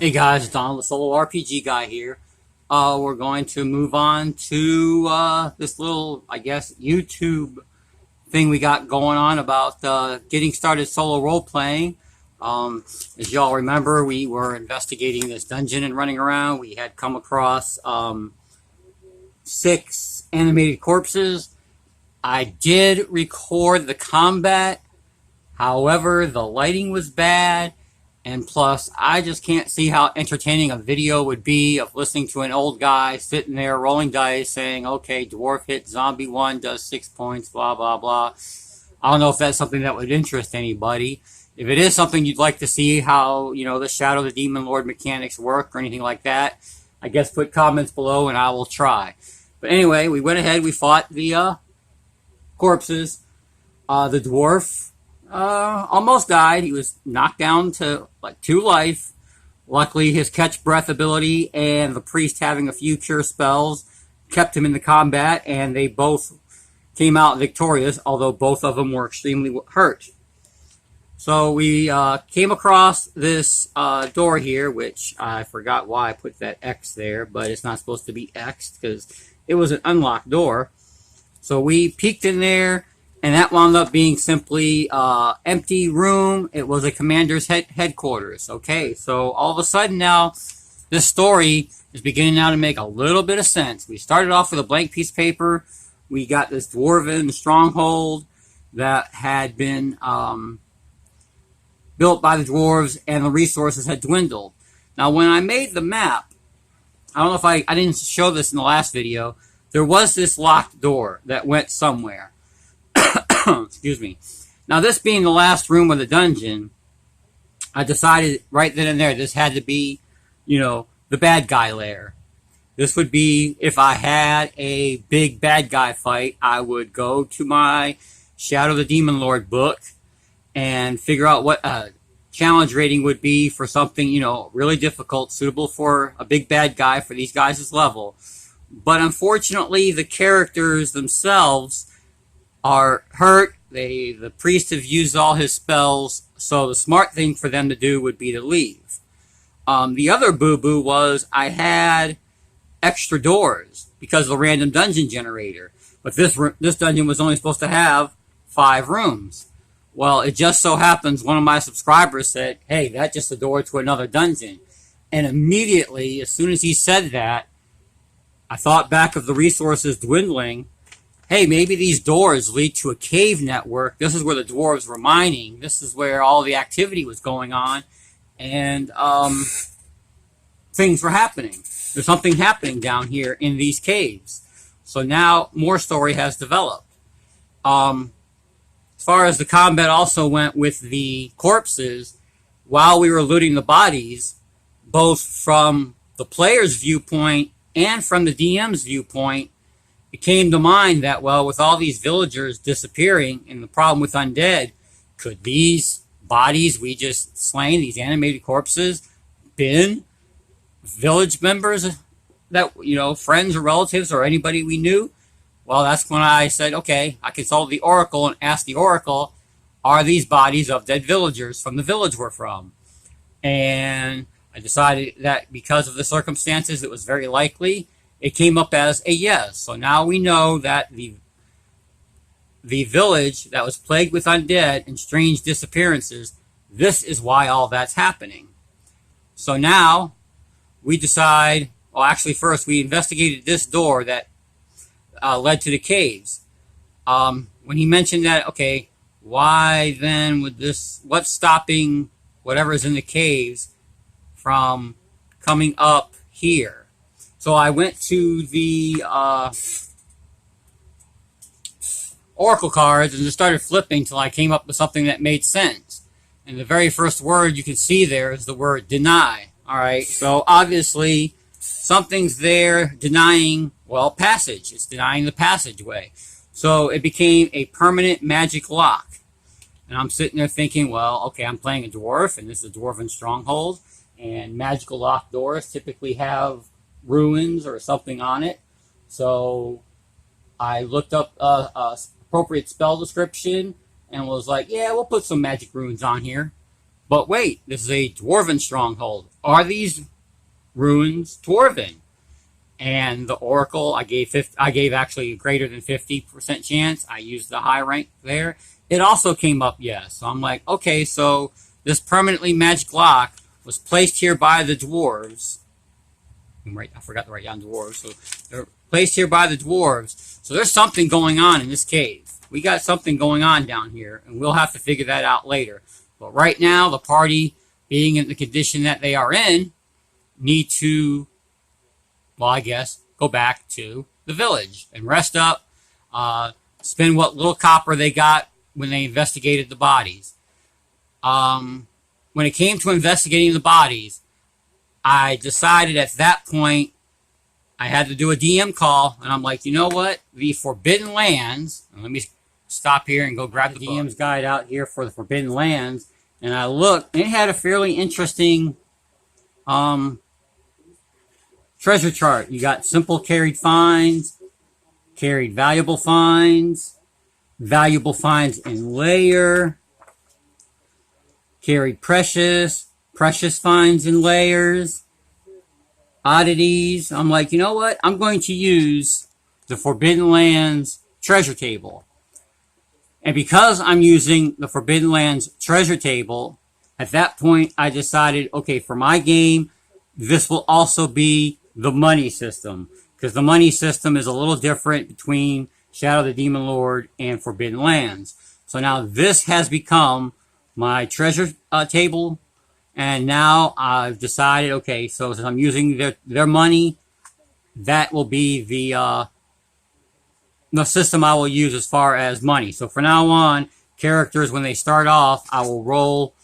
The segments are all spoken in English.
Hey guys, it's Donald, the Solo RPG guy here. We're going to move on to this little, I guess, YouTube thing we got going on about getting started solo role playing. As y'all remember, we were investigating this dungeon and running around. We had come across 6 animated corpses. I did record the combat, however, the lighting was bad. And plus, I just can't see how entertaining a video would be of listening to an old guy sitting there rolling dice saying, okay, dwarf hit zombie 1, does 6 points, blah, blah, blah. I don't know if that's something that would interest anybody. If it is something you'd like to see how, the Shadow of the Demon Lord mechanics work or anything like that, I guess put comments below and I will try. But anyway, we went ahead, we fought the corpses. The dwarf almost died. He was knocked down to like 2 life. Luckily, his catch breath ability and the priest having a few cure spells kept him in the combat, and they both came out victorious, although both of them were extremely hurt. So we came across this door here, which I forgot why I put that X there, but it's not supposed to be X'd because it was an unlocked door. So we peeked in there, and that wound up being simply empty room. It was a commander's headquarters. Okay, so all of a sudden now, this story is beginning now to make a little bit of sense. We started off with a blank piece of paper. We got this dwarven stronghold that had been built by the dwarves, and the resources had dwindled. Now, when I made the map, I don't know if I didn't show this in the last video, there was this locked door that went somewhere. Excuse me. Now, this being the last room of the dungeon, I decided right then and there this had to be, the bad guy lair. This would be, if I had a big bad guy fight, I would go to my Shadow of the Demon Lord book and figure out what challenge rating would be for something, really difficult, suitable for a big bad guy for these guys' level. But unfortunately, the characters themselves are hurt. The priest have used all his spells, so the smart thing for them to do would be to leave. The other boo-boo was I had extra doors because of the random dungeon generator. But this dungeon was only supposed to have 5 rooms. Well, it just so happens one of my subscribers said, hey, that's just a door to another dungeon. And immediately, as soon as he said that, I thought back of the resources dwindling. Hey, maybe these doors lead to a cave network. This is where the dwarves were mining. This is where all the activity was going on. And things were happening. There's something happening down here in these caves. So now more story has developed. As far as the combat also went with the corpses, while we were looting the bodies, both from the player's viewpoint and from the DM's viewpoint, it came to mind that, well, with all these villagers disappearing and the problem with undead, could these bodies we just slain, these animated corpses, been village members that, friends or relatives or anybody we knew? Well, that's when I said, okay, I consulted the oracle and asked the oracle, are these bodies of dead villagers from the village we're from? And I decided that because of the circumstances, it was very likely. It came up as a yes. So now we know that the village that was plagued with undead and strange disappearances, this is why all that's happening. So now we decide, well, actually first we investigated this door that led to the caves. When he mentioned that, okay, why then would what's stopping whatever's in the caves from coming up here? So I went to the oracle cards and just started flipping till I came up with something that made sense. And the very first word you can see there is the word deny. All right, so obviously something's there denying, well, passage. It's denying the passageway. So it became a permanent magic lock. And I'm sitting there thinking, well, okay, I'm playing a dwarf, and this is a dwarven stronghold, and magical locked doors typically have ruins or something on it. So I looked up appropriate spell description and was like, yeah, we'll put some magic runes on here. But wait, this is a dwarven stronghold. Are these runes dwarven? And the oracle, I gave actually greater than 50% chance. I used the high rank there. It also came up yes. So I'm like, okay, so this permanently magic lock was placed here by the dwarves. Right, I forgot to write down dwarves. So they're placed here by the dwarves. So there's something going on in this cave. We got something going on down here, and we'll have to figure that out later. But right now, the party, being in the condition that they are in, need to, well, I guess, go back to the village and rest up, spend what little copper they got when they investigated the bodies. When it came to investigating the bodies, I decided at that point I had to do a DM call, and I'm like, you know what? The Forbidden Lands, and let me stop here and go grab the DM's guide out here for the Forbidden Lands, and I looked, and it had a fairly interesting treasure chart. You got simple carried finds, carried valuable finds in layer, carried precious finds in layers, oddities. I'm like, you know what? I'm going to use the Forbidden Lands treasure table. And because I'm using the Forbidden Lands treasure table, at that point I decided, okay, for my game, this will also be the money system, because the money system is a little different between Shadow of the Demon Lord and Forbidden Lands. So now this has become my treasure table, and now I've decided, okay, so since I'm using their money, that will be the system I will use as far as money. So from now on, characters, when they start off, I will roll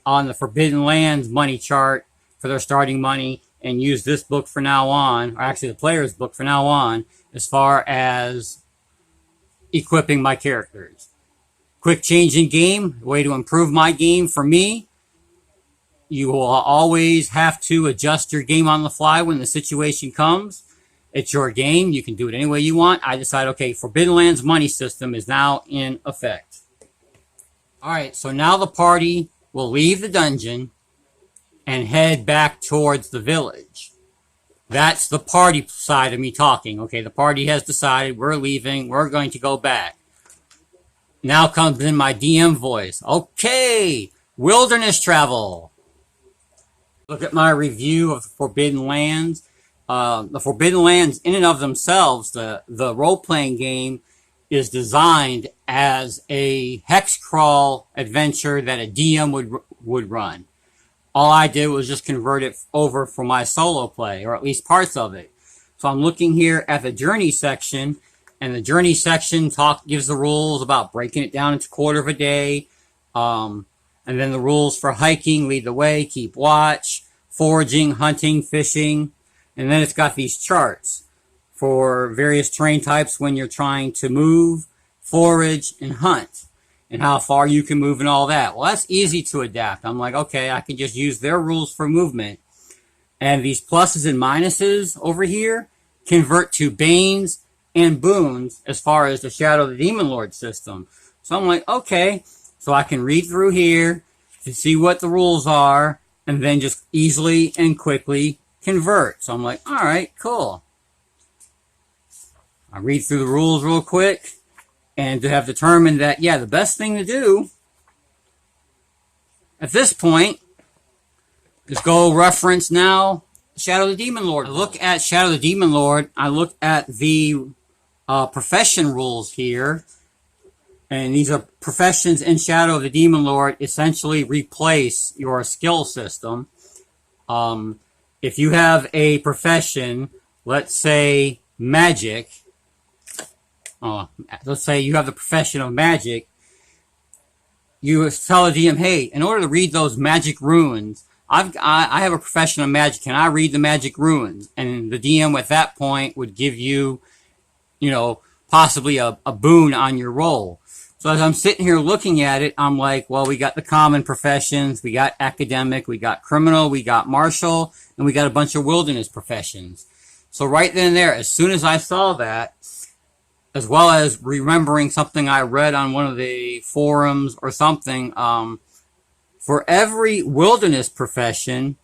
on the Forbidden Lands money chart for their starting money, and use this book from now on, or actually the player's book from now on, as far as equipping my characters. Quick change in game, way to improve my game for me. You will always have to adjust your game on the fly when the situation comes. It's your game. You can do it any way you want. I decide, okay, Forbidden Lands money system is now in effect. Alright, so now the party will leave the dungeon and head back towards the village. That's the party side of me talking. Okay, the party has decided we're leaving. We're going to go back. Now comes in my DM voice. Okay, wilderness travel. Look at my review of the Forbidden Lands. The Forbidden Lands, in and of themselves, the role-playing game is designed as a hex crawl adventure that a DM would run. All I did was just convert it over for my solo play, or at least parts of it. So I'm looking here at the journey section, and the journey section gives the rules about breaking it down into quarter of a day, and then the rules for hiking: lead the way, keep watch, foraging, hunting, fishing, and then it's got these charts for various terrain types when you're trying to move, forage, and hunt, and how far you can move and all that. Well, that's easy to adapt. I'm like, okay, I can just use their rules for movement. And these pluses and minuses over here convert to banes and boons as far as the Shadow of the Demon Lord system. So I'm like, okay, so I can read through here to see what the rules are, and then just easily and quickly convert. So I'm like, all right, cool. I read through the rules real quick, and to have determined that, yeah, the best thing to do at this point is go reference now Shadow of the Demon Lord. I look at Shadow of the Demon Lord. I look at the profession rules here, and these are professions in Shadow of the Demon Lord essentially replace your skill system. If you have a profession, let's say magic, let's say you have the profession of magic, you tell a DM, hey, in order to read those magic runes, I have a profession of magic, can I read the magic runes? And the DM at that point would give you, possibly a boon on your roll. So as I'm sitting here looking at it, I'm like, well, we got the common professions, we got academic, we got criminal, we got martial, and we got a bunch of wilderness professions. So right then and there, as soon as I saw that, as well as remembering something I read on one of the forums or something, For every wilderness profession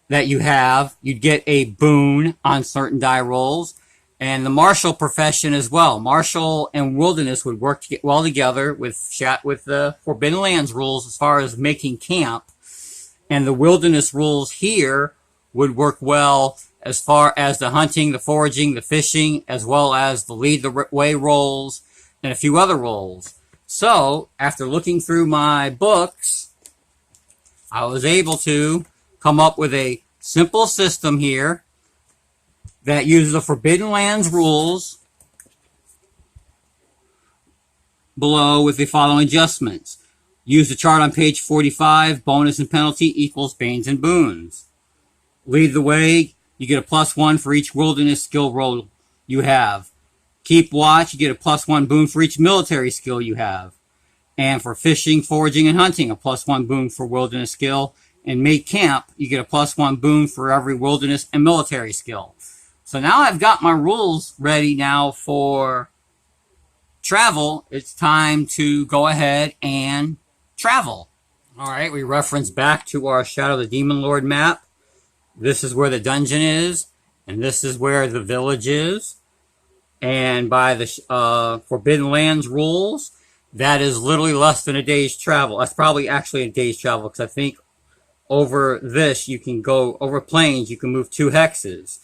that you have, you'd get a boon on certain die rolls. And the martial profession as well. Martial and wilderness would work well together with the Forbidden Lands rules as far as making camp. And the wilderness rules here would work well as far as the hunting, the foraging, the fishing, as well as the lead the way rolls and a few other rolls. So, after looking through my books, I was able to come up with a simple system here that uses the Forbidden Lands rules below with the following adjustments. Use the chart on page 45. Bonus and penalty equals banes and boons. Lead the way. You get a +1 for each wilderness skill roll you have. Keep watch. You get a +1 boon for each military skill you have. And for fishing, foraging, and hunting, a +1 boon for wilderness skill. And make camp, you get a +1 boon for every wilderness and military skill. So now I've got my rules ready now for travel. It's time to go ahead and travel. All right, we reference back to our Shadow of the Demon Lord map. This is where the dungeon is, and this is where the village is. And by the Forbidden Lands rules, that is literally less than a day's travel. That's probably actually a day's travel, because I think over this, you can go, over plains, you can move 2 hexes.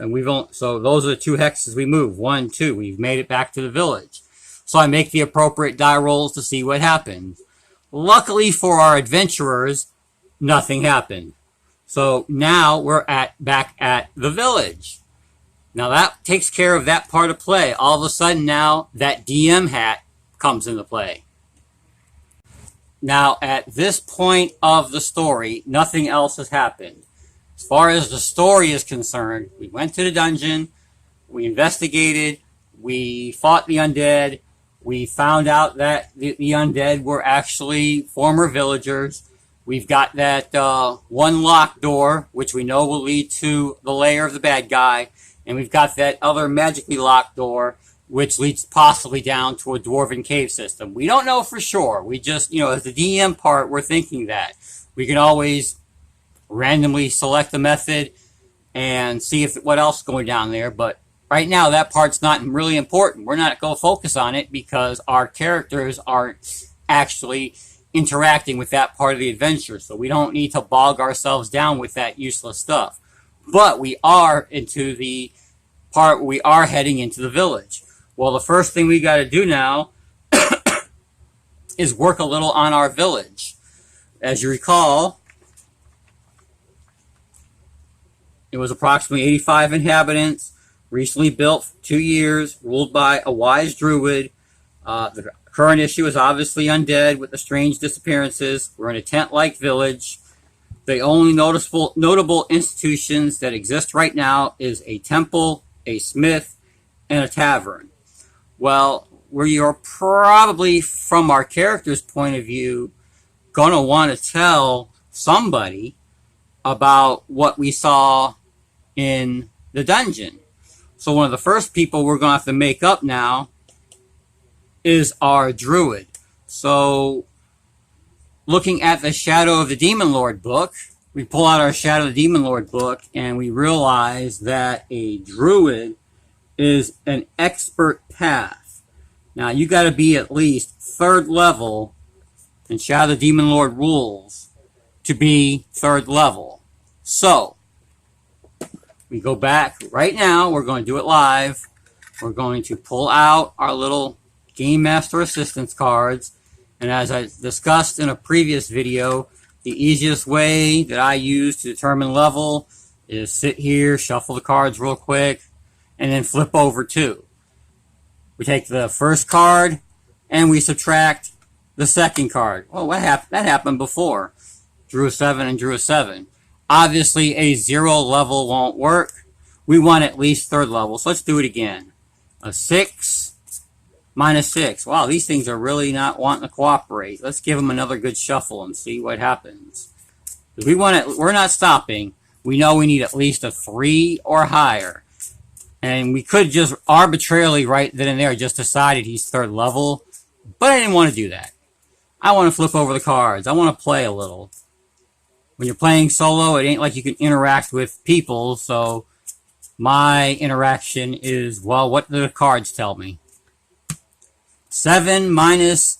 And so those are the 2 hexes we move. 1, 2. We've made it back to the village. So I make the appropriate die rolls to see what happens. Luckily for our adventurers, nothing happened. So now we're back at the village. Now that takes care of that part of play. All of a sudden now that DM hat comes into play. Now at this point of the story, nothing else has happened. As far as the story is concerned, we went to the dungeon, we investigated, we fought the undead, we found out that the undead were actually former villagers. We've got that one locked door, which we know will lead to the lair of the bad guy, and we've got that other magically locked door, which leads possibly down to a dwarven cave system. We don't know for sure. We just, as the DM part, we're thinking that. We can always randomly select a method and see what else is going down there, but right now that part's not really important. We're not going to focus on it because our characters aren't actually interacting with that part of the adventure, so we don't need to bog ourselves down with that useless stuff. But we are into the part where we are heading into the village. Well, the first thing we got to do now is work a little on our village. As you recall, it was approximately 85 inhabitants, recently built, 2 years, ruled by a wise druid. The current issue is obviously undead with the strange disappearances. We're in a tent-like village. The only notable institutions that exist right now is a temple, a smith, and a tavern. Well, we are probably, from our character's point of view, going to want to tell somebody about what we saw in the dungeon. So one of the first people we're going to have to make up now is our druid. So looking at the Shadow of the Demon Lord book, we pull out our Shadow of the Demon Lord book and we realize that a druid is an expert path. Now you got to be at least 3rd level in Shadow of the Demon Lord rules to be 3rd level. So we go back right now. We're going to do it live. We're going to pull out our little Game Master Assistance cards. And as I discussed in a previous video, the easiest way that I use to determine level is sit here, shuffle the cards real quick, and then flip over 2. We take the first card and we subtract the second card. Oh, that happened before. Drew a 7 and drew a 7. Obviously, a 0 level won't work. We want at least 3rd level. So let's do it again. A 6 minus 6. Wow, these things are really not wanting to cooperate. Let's give them another good shuffle and see what happens. We're not stopping. We know we need at least a 3 or higher. And we could just arbitrarily right then and there just decided he's 3rd level. But I didn't want to do that. I want to flip over the cards. I want to play a little. When you're playing solo, it ain't like you can interact with people, so my interaction is, well, what do the cards tell me? 7 minus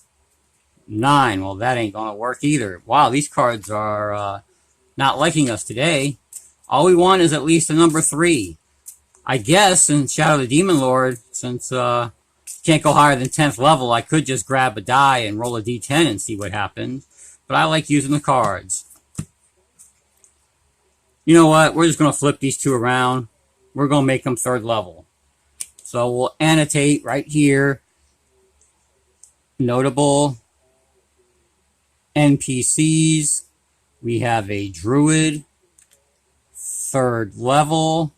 9. Well, that ain't gonna work either. Wow, these cards are not liking us today. All we want is at least a number 3. I guess in Shadow the Demon Lord, since can't go higher than 10th level, I could just grab a die and roll a d10 and see what happens. But I like using the cards. You know what? We're just going to flip these two around. We're going to make them 3rd level. So we'll annotate right here. Notable NPCs. We have a druid, 3rd level.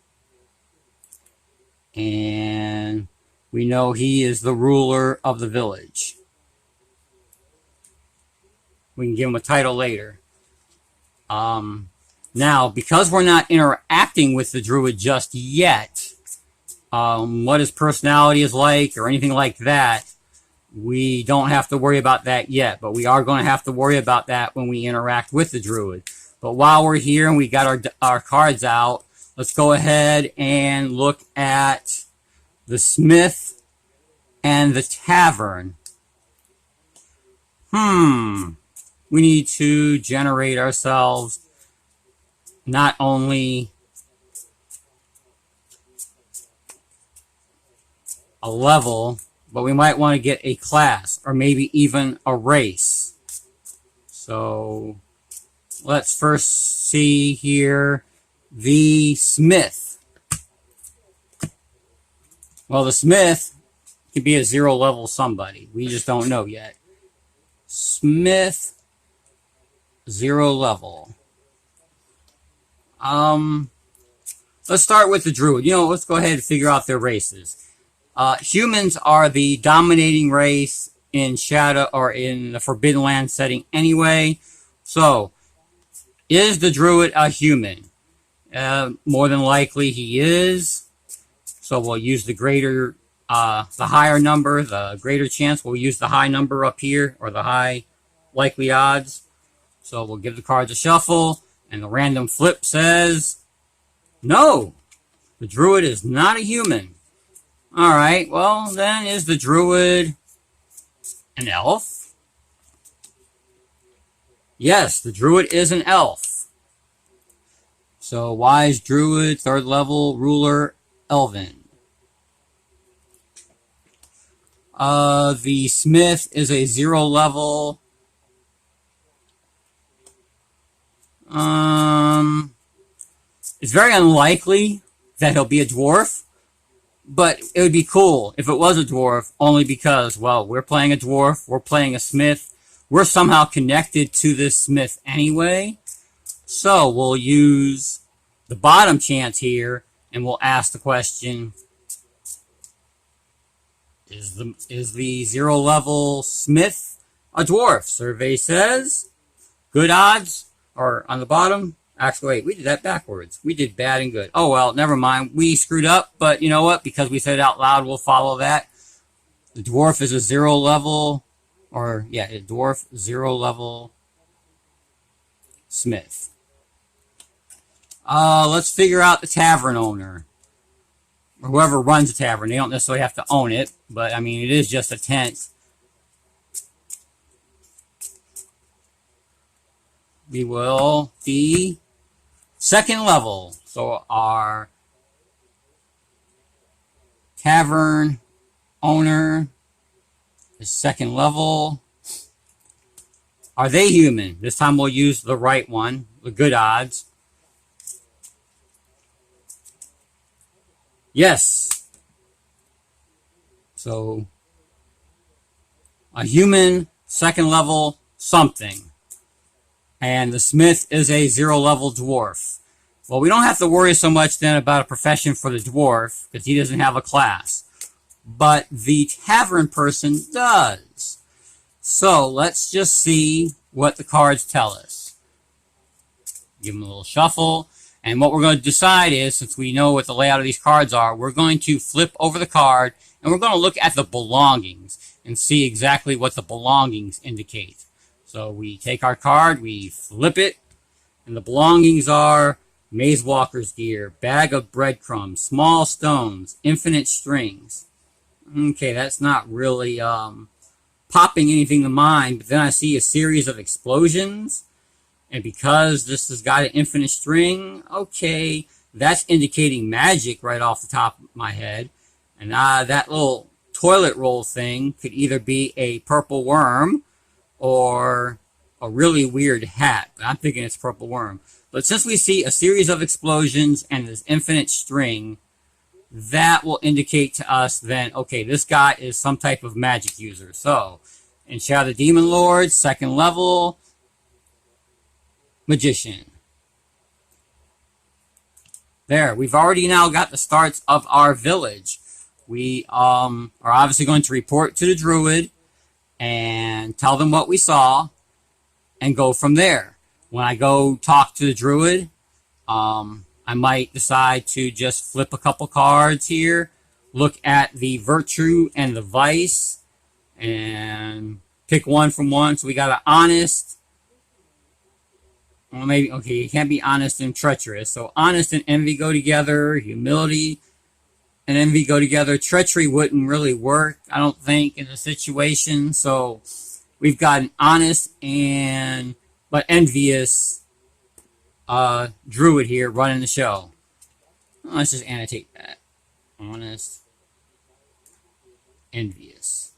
And we know he is the ruler of the village. We can give him a title later. Now, because we're not interacting with the druid just yet, what his personality is like or anything like that, we don't have to worry about that yet. But we are going to have to worry about that when we interact with the druid. But while we're here and we got our cards out, let's go ahead and look at the smith and the tavern. We need to generate ourselves not only a level, but we might want to get a class or maybe even a race. So let's first see here the smith. Well, the smith could be a 0 level somebody. We just don't know yet. Smith, 0 level. Let's start with the druid. Let's go ahead and figure out their races. Humans are the dominating race in Shadow or in the Forbidden Land setting anyway. So, is the druid a human? More than likely he is. So we'll use the higher number, the greater chance. We'll use the high number up here, or the high likely odds. So we'll give the cards a shuffle, and the random flip says, no, the druid is not a human. Alright, well then, is the druid an elf? Yes, the druid is an elf. So wise druid, 3rd level, ruler, elven. The smith is a 0 level. It's very unlikely that he'll be a dwarf, but it would be cool if it was a dwarf, only because, well, we're playing a dwarf, we're playing a smith, we're somehow connected to this smith anyway. So we'll use the bottom chance here, and we'll ask the question, is the 0 level smith a dwarf? Survey says good odds, or on the bottom. Actually, wait, we did that backwards. We did bad and good. Oh, well, never mind. We screwed up, but you know what? Because we said it out loud, we'll follow that. The dwarf is a 0 level, or, yeah, a dwarf 0 level smith. Let's figure out the tavern owner. Or whoever runs the tavern. They don't necessarily have to own it, but, I mean, it is just a tent. We will be 2nd level. So our tavern owner is 2nd level. Are they human? This time we'll use the right one, the good odds. Yes. So a human, 2nd level, something. And the smith is a 0 level dwarf. Well, we don't have to worry so much then about a profession for the dwarf, because he doesn't have a class. But the tavern person does. So let's just see what the cards tell us. Give them a little shuffle. And what we're going to decide is, since we know what the layout of these cards are, we're going to flip over the card, and we're going to look at the belongings and see exactly what the belongings indicate. So we take our card, we flip it, and the belongings are Maze Walker's gear, bag of breadcrumbs, small stones, infinite strings. Okay, that's not really popping anything to mind, but then I see a series of explosions, and because this has got an infinite string, okay, that's indicating magic right off the top of my head. And that little toilet roll thing could either be a purple worm or a really weird hat, but I'm thinking it's purple worm. But since we see a series of explosions and this infinite string, that will indicate to us then, okay, this guy is some type of magic user. So, in Shadow the Demon Lord, 2nd level, Magician. There, we've already now got the starts of our village. We are obviously going to report to the druid and tell them what we saw and go from there. When I go talk to the druid, I might decide to just flip a couple cards here, look at the virtue and the vice, and pick one from one. So we got an honest. Well, maybe, okay, you can't be honest and treacherous. So honest and envy go together. Humility and envy go together. Treachery wouldn't really work, I don't think, in the situation. So we've got an honest but envious druid here running the show. Let's just annotate that. Honest, envious.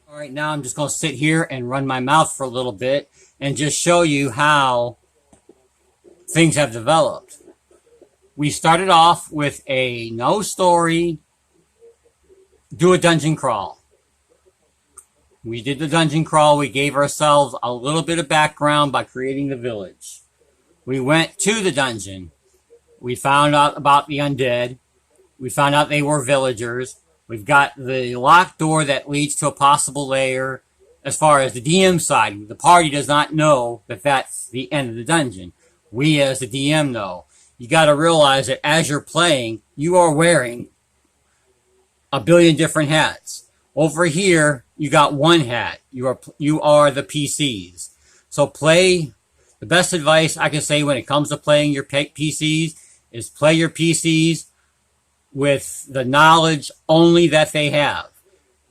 All right, now I'm just going to sit here and run my mouth for a little bit and just show you how things have developed. We started off with a no story, do a dungeon crawl. We did the dungeon crawl. We gave ourselves a little bit of background by creating the village. We went to the dungeon. We found out about the undead. We found out they were villagers. We've got the locked door that leads to a possible lair. As far as the DM side, the party does not know that that's the end of the dungeon. We as the DM know. You got to realize that as you're playing, you are wearing a billion different hats. Over here, you got one hat. You are the PCs. So play. The best advice I can say when it comes to playing your PCs is play your PCs with the knowledge only that they have.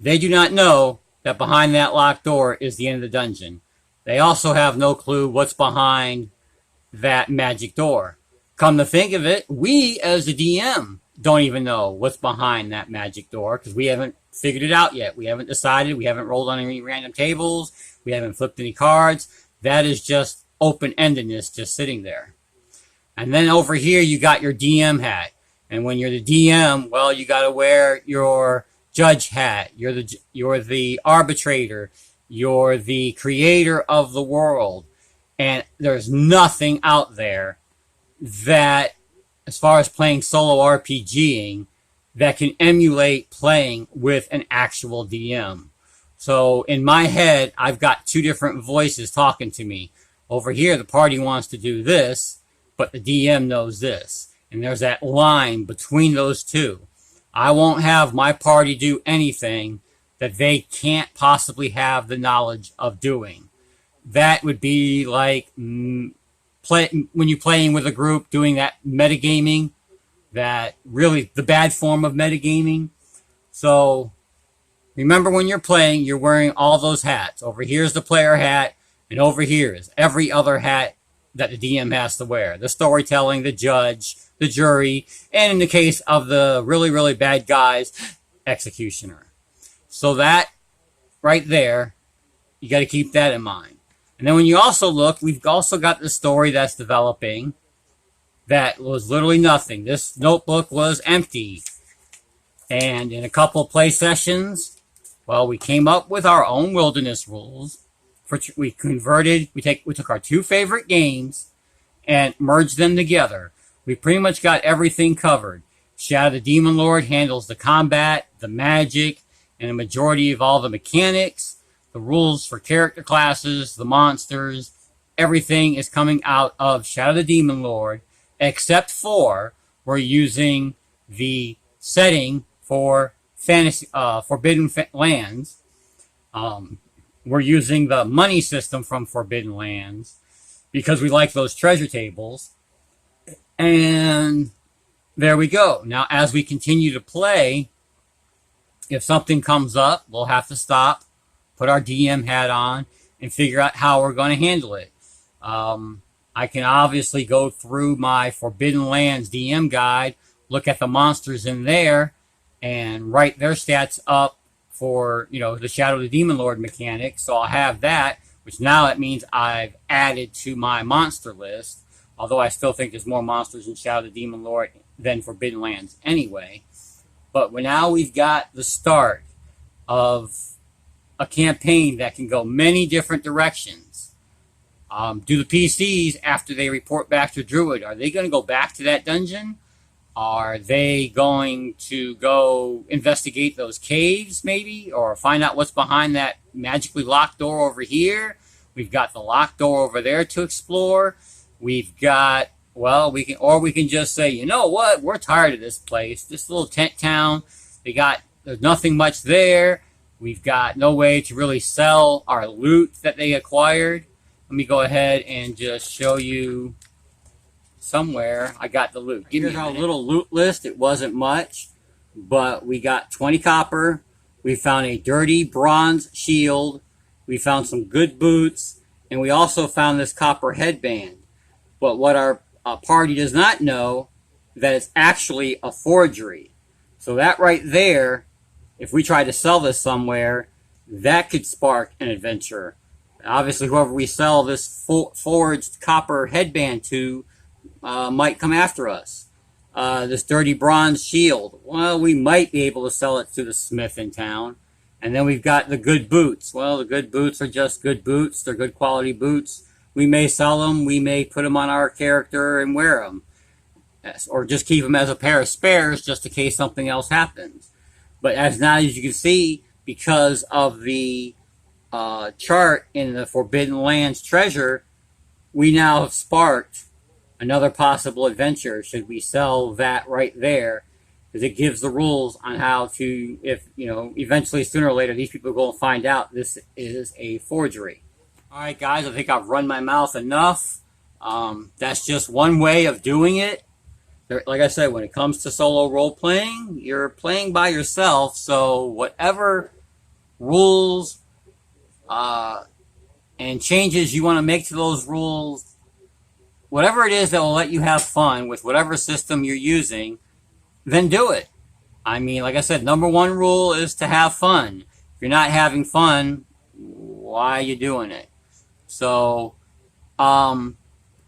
They do not know that behind that locked door is the end of the dungeon. They also have no clue what's behind that magic door. Come to think of it, we as the DM don't even know what's behind that magic door because we haven't figured it out yet. We haven't decided. We haven't rolled on any random tables. We haven't flipped any cards. That is just open-endedness just sitting there. And then over here, you got your DM hat. And when you're the DM, well, you got to wear your judge hat. You're the arbitrator. You're the creator of the world. And there's nothing out there that, as far as playing solo RPGing, that can emulate playing with an actual DM. So in my head, I've got two different voices talking to me. Over here, the party wants to do this, but the DM knows this. And there's that line between those two. I won't have my party do anything that they can't possibly have the knowledge of doing. That would be like when you're playing with a group, doing that metagaming, that really the bad form of metagaming. So remember, when you're playing, you're wearing all those hats. Over here's the player hat, and over here is every other hat that the DM has to wear. The storytelling, the judge, the jury, and in the case of the really, really bad guys, executioner. So that right there, you got to keep that in mind. And then when you also look, we've also got the story that's developing that was literally nothing. This notebook was empty. And in a couple of play sessions, well, we came up with our own wilderness rules. We took our two favorite games and merged them together. We pretty much got everything covered. Shadow the Demon Lord handles the combat, the magic, and a majority of all the mechanics, the rules for character classes, the monsters. Everything is coming out of Shadow the Demon Lord, except for we're using the setting for Forbidden Lands. We're using the money system from Forbidden Lands because we like those treasure tables. And there we go. Now, as we continue to play, if something comes up, we'll have to stop, put our DM hat on, and figure out how we're going to handle it. I can obviously go through my Forbidden Lands DM guide, look at the monsters in there, and write their stats up for, the Shadow of the Demon Lord mechanic. So I'll have that, which now it means I've added to my monster list, although I still think there's more monsters in Shadow of the Demon Lord than Forbidden Lands anyway. But now we've got the start of a campaign that can go many different directions. Do the PCs, after they report back to Druid, are they going to go back to that dungeon? Are they going to go investigate those caves, maybe? Or find out what's behind that magically locked door over here? We've got the locked door over there to explore. We've got, we can just say, you know what? We're tired of this place. This little tent town. There's nothing much there. We've got no way to really sell our loot that they acquired. Let me go ahead and just show you somewhere I got the loot. Here's our little loot list. It wasn't much, but we got 20 copper. We found a dirty bronze shield. We found some good boots, and we also found this copper headband. But what our party does not know, that it's actually a forgery. So that right there, if we try to sell this somewhere, that could spark an adventure. Obviously, whoever we sell this forged copper headband to might come after us. This dirty bronze shield, well, we might be able to sell it to the smith in town. And then we've got the good boots. Well, the good boots are just good boots. They're good quality boots. We may sell them. We may put them on our character and wear them. Or just keep them as a pair of spares just in case something else happens. But as you can see, because of the chart in the Forbidden Lands treasure, we now have sparked another possible adventure should we sell that right there, because it gives the rules on how to, eventually sooner or later these people are going to find out this is a forgery. Alright guys, I think I've run my mouth enough. That's just one way of doing it. Like I said, when it comes to solo role-playing, you're playing by yourself, so whatever rules and changes you want to make to those rules, whatever it is that will let you have fun with whatever system you're using, then do it. I mean, like I said, number one rule is to have fun. If you're not having fun, why are you doing it? So, if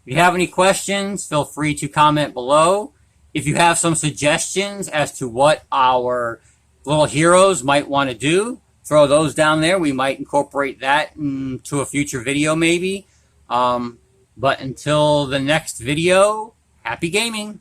you have any questions, feel free to comment below. If you have some suggestions as to what our little heroes might want to do, throw those down there. We might incorporate that into a future video maybe. But until the next video, happy gaming!